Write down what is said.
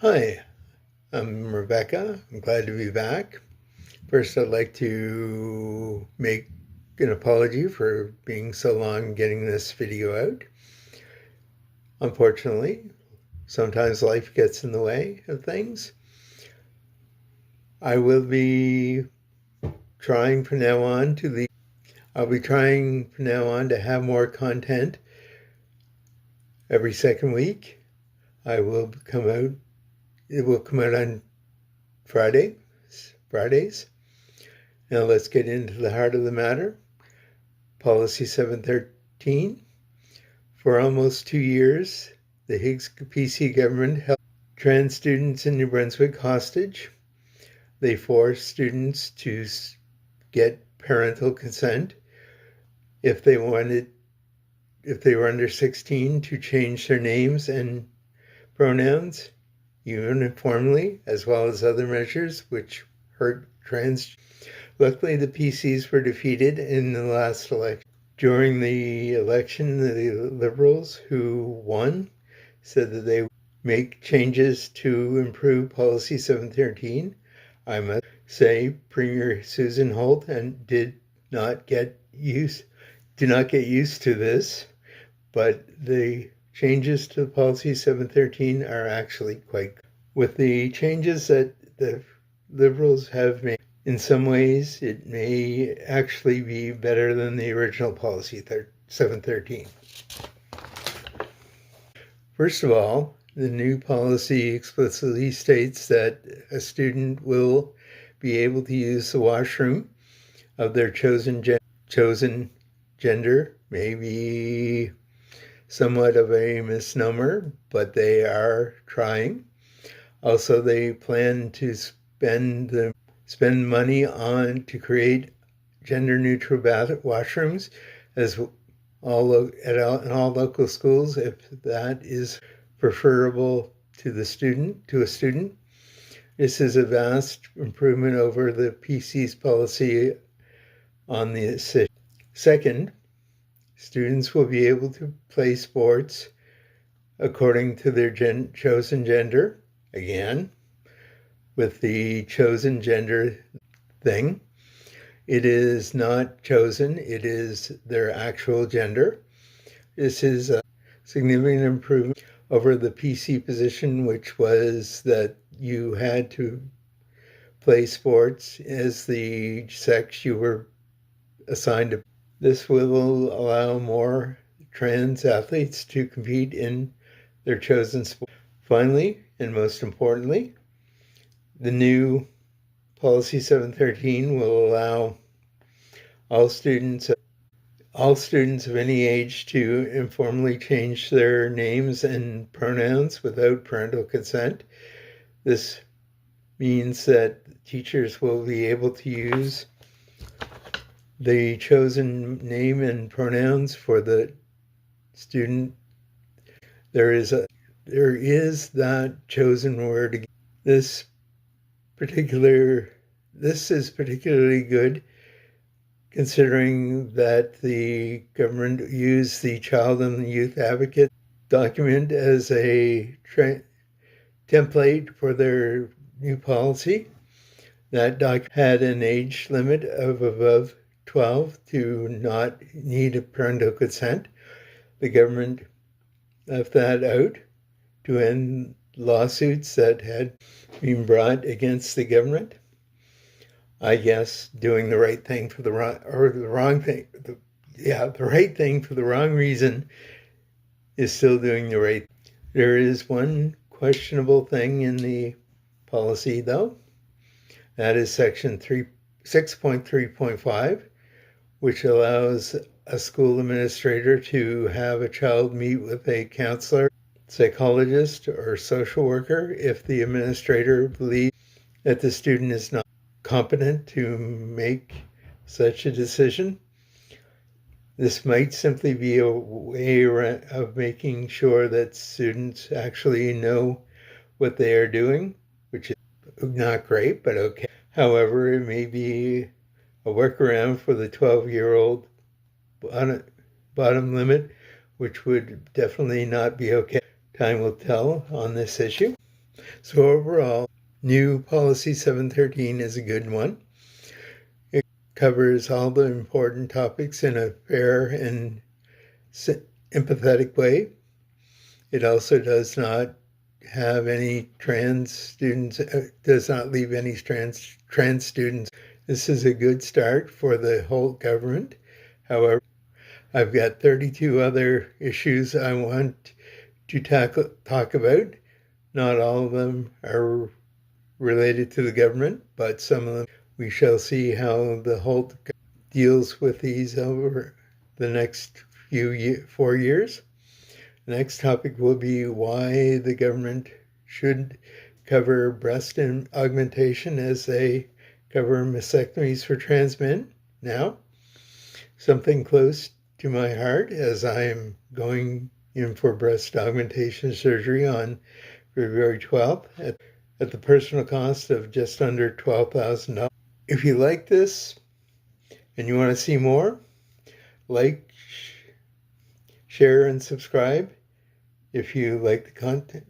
Hi, I'm Rebecca. I'm glad to be back. First, I'd like to make an apology for being so long getting this video out. Unfortunately, sometimes life gets in the way of things. I will be trying from now on to have more content every second week. It will come out on Fridays. Now let's get into the heart of the matter. Policy 713. For almost 2 years, the Higgs PC government held trans students in New Brunswick hostage. They forced students to get parental consent if they were under 16, to change their names and pronouns uniformly, as well as other measures which hurt trans. Luckily, the PCs were defeated in the last election. During the election, the Liberals, who won, said that they would make changes to improve Policy 713. I must say, Premier Susan Holt did not get used to this, but the changes to Policy 713 are actually quite good. With the changes that the Liberals have made, in some ways, it may actually be better than the original Policy 713. First of all, the new policy explicitly states that a student will be able to use the washroom of their chosen gender. Maybe somewhat of a misnomer, but they are trying. Also, they plan to spend money to create gender-neutral washrooms in all local schools, if that is preferable to a student. This is a vast improvement over the PC's policy on the issue. Second, students will be able to play sports according to their chosen gender. Again, with the chosen gender thing, it is not chosen, it is their actual gender. This is a significant improvement over the PC position, which was that you had to play sports as the sex you were assigned to. This will allow more trans athletes to compete in their chosen sport. Finally, and most importantly, the new Policy 713 will allow all students of any age to informally change their names and pronouns without parental consent. This means that teachers will be able to use the chosen name and pronouns for the student. There is that chosen word. This is particularly good, considering that the government used the Child and Youth Advocate document as a template for their new policy. That document had an age limit of above 12 to not need a parental consent. The government left that out to end lawsuits that had been brought against the government. I guess doing the right thing for the right thing for the wrong reason is still doing the right. There is one questionable thing in the policy, though. That is Section 6.3.5, which allows a school administrator to have a child meet with a counselor, psychologist, or social worker if the administrator believes that the student is not competent to make such a decision. This might simply be a way of making sure that students actually know what they are doing, which is not great, but okay. However, it may be a workaround for the 12-year-old bottom limit, which would definitely not be okay. Time will tell on this issue. So overall, new Policy 713 is a good one. It covers all the important topics in a fair and empathetic way. It also does not have any trans students, does not leave any trans students. This is a good start for the whole government. However, I've got 32 other issues I want to talk about. Not all of them are related to the government, but some of them we shall see how the whole deals with these over the next 4 years. The next topic will be why the government should cover breast augmentation as they cover mastectomies for trans men now. Something close to my heart as I am going in for breast augmentation surgery on February 12th at the personal cost of just under $12,000. If you like this and you want to see more, like, share, and subscribe if you like the content.